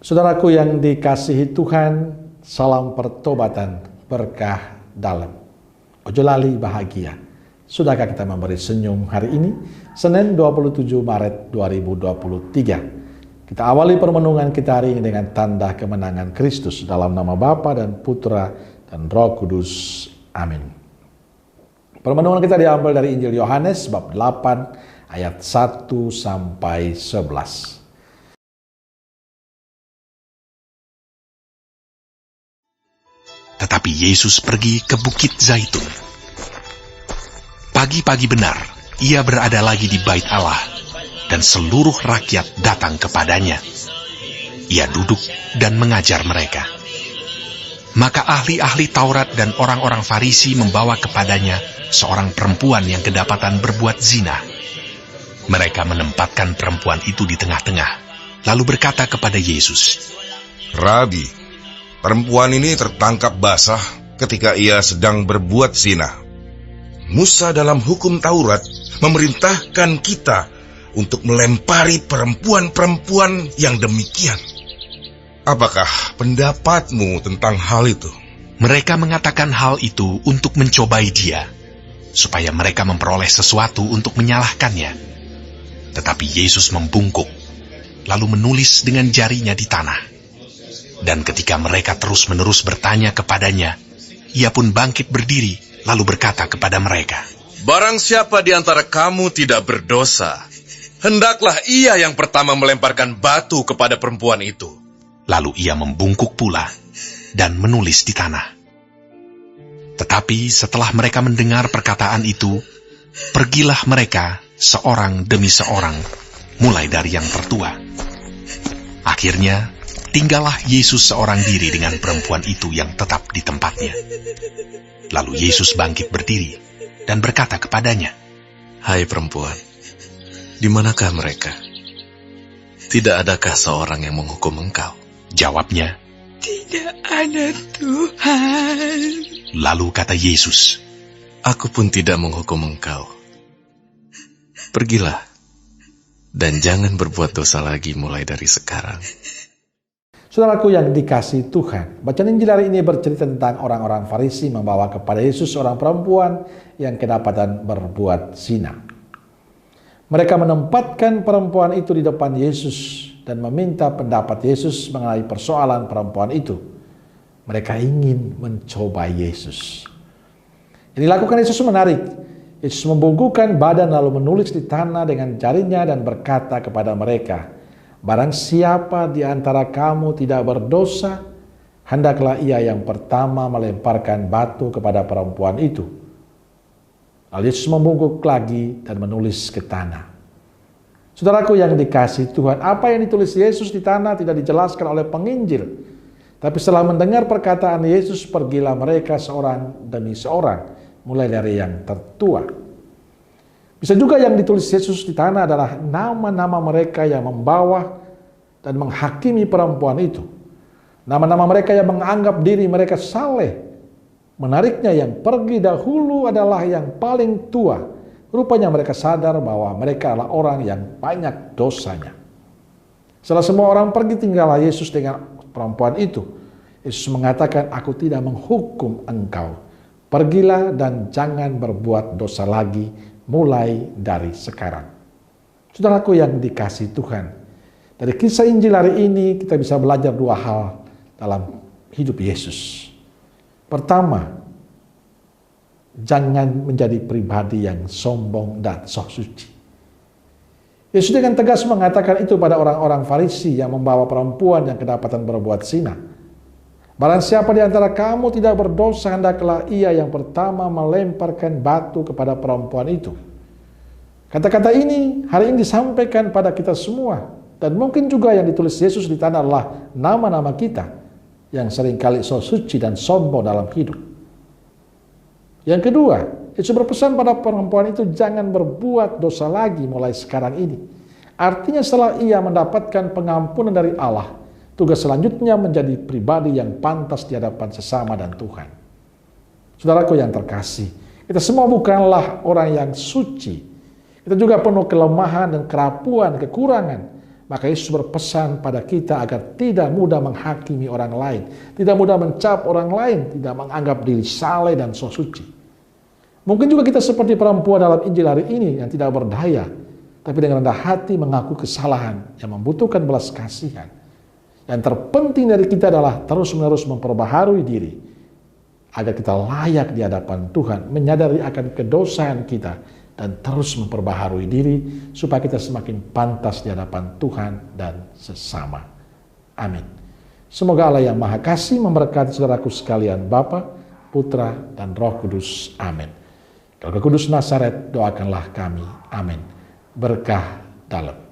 Saudaraku yang dikasihi Tuhan, salam pertobatan, berkah dalam. Ojo lali bahagia. Sudahkah kita memberi senyum hari ini, Senin 27 Maret 2023. Kita awali permenungan kita hari ini dengan tanda kemenangan Kristus dalam nama Bapa dan Putra dan Roh Kudus. Amin. Permenungan kita diambil dari Injil Yohanes bab 8 ayat 1 sampai 11. Tetapi Yesus pergi ke Bukit Zaitun. Pagi-pagi benar, ia berada lagi di bait Allah, dan seluruh rakyat datang kepadanya. Ia duduk dan mengajar mereka. Maka ahli-ahli Taurat dan orang-orang Farisi membawa kepadanya seorang perempuan yang kedapatan berbuat zina. Mereka menempatkan perempuan itu di tengah-tengah, lalu berkata kepada Yesus, "Rabi, perempuan ini tertangkap basah ketika ia sedang berbuat zina. Musa dalam hukum Taurat memerintahkan kita untuk melempari perempuan-perempuan yang demikian. Apakah pendapatmu tentang hal itu?" Mereka mengatakan hal itu untuk mencobai dia, supaya mereka memperoleh sesuatu untuk menyalahkannya. Tetapi Yesus membungkuk, lalu menulis dengan jarinya di tanah. Dan ketika mereka terus-menerus bertanya kepadanya, ia pun bangkit berdiri, lalu berkata kepada mereka, "Barang siapa di antara kamu tidak berdosa, hendaklah ia yang pertama melemparkan batu kepada perempuan itu." Lalu ia membungkuk pula dan menulis di tanah. Tetapi setelah mereka mendengar perkataan itu, pergilah mereka seorang demi seorang, mulai dari yang tertua. Akhirnya, tinggallah Yesus seorang diri dengan perempuan itu yang tetap di tempatnya. Lalu Yesus bangkit berdiri dan berkata kepadanya, "Hai perempuan, di manakah mereka? Tidak adakah seorang yang menghukum engkau?" Jawabnya, "Tidak ada, Tuhan." Lalu kata Yesus, "Aku pun tidak menghukum engkau. Pergilah, dan jangan berbuat dosa lagi mulai dari sekarang." Saudaraku yang dikasihi Tuhan, bacaan Injil hari ini bercerita tentang orang-orang Farisi membawa kepada Yesus seorang perempuan yang kedapatan berbuat zina. Mereka menempatkan perempuan itu di depan Yesus dan meminta pendapat Yesus mengenai persoalan perempuan itu. Mereka ingin mencoba Yesus. Yang dilakukan Yesus menarik. Yesus membungkukkan badan lalu menulis di tanah dengan jarinya dan berkata kepada mereka, "Barang siapa di antara kamu tidak berdosa, hendaklah ia yang pertama melemparkan batu kepada perempuan itu." Lalu Yesus membungkuk lagi dan menulis ke tanah. Saudaraku yang dikasihi Tuhan, apa yang ditulis Yesus di tanah tidak dijelaskan oleh penginjil. Tapi setelah mendengar perkataan Yesus, pergilah mereka seorang demi seorang, mulai dari yang tertua. Bisa juga yang ditulis Yesus di tanah adalah nama-nama mereka yang membawa dan menghakimi perempuan itu. Nama-nama mereka yang menganggap diri mereka saleh. Menariknya yang pergi dahulu adalah yang paling tua. Rupanya mereka sadar bahwa mereka adalah orang yang banyak dosanya. Setelah semua orang pergi, tinggallah Yesus dengan perempuan itu. Yesus mengatakan, "Aku tidak menghukum engkau. Pergilah dan jangan berbuat dosa lagi mulai dari sekarang." Saudaraku yang dikasihi Tuhan, dari kisah Injil hari ini kita bisa belajar dua hal dalam hidup Yesus. Pertama, jangan menjadi pribadi yang sombong dan sok suci. Yesus dengan tegas mengatakan itu pada orang-orang Farisi yang membawa perempuan yang kedapatan berbuat zina. "Barang siapa di antara kamu tidak berdosa, hendaklah ia yang pertama melemparkan batu kepada perempuan itu." Kata-kata ini hari ini disampaikan pada kita semua. Dan mungkin juga yang ditulis Yesus di tanah adalah nama-nama kita yang seringkali sok suci dan sombong dalam hidup. Yang kedua, Yesus berpesan pada perempuan itu jangan berbuat dosa lagi mulai sekarang ini. Artinya setelah ia mendapatkan pengampunan dari Allah, tugas selanjutnya menjadi pribadi yang pantas di hadapan sesama dan Tuhan. Saudaraku yang terkasih, kita semua bukanlah orang yang suci. Kita juga penuh kelemahan dan kerapuan, kekurangan. Maka Yesus berpesan pada kita agar tidak mudah menghakimi orang lain, tidak mudah mencap orang lain, tidak menganggap diri saleh dan so suci. Mungkin juga kita seperti perempuan dalam Injil hari ini yang tidak berdaya, tapi dengan rendah hati mengaku kesalahan yang membutuhkan belas kasihan. Yang terpenting dari kita adalah terus-menerus memperbaharui diri, agar kita layak di hadapan Tuhan, menyadari akan kedosaan kita, dan terus memperbaharui diri supaya kita semakin pantas di hadapan Tuhan dan sesama. Amin. Semoga Allah yang Maha Kasih memberkati saudaraku sekalian, Bapa, Putra, dan Roh Kudus. Amin. Roh Kudus Nazaret, doakanlah kami. Amin. Berkah dalam.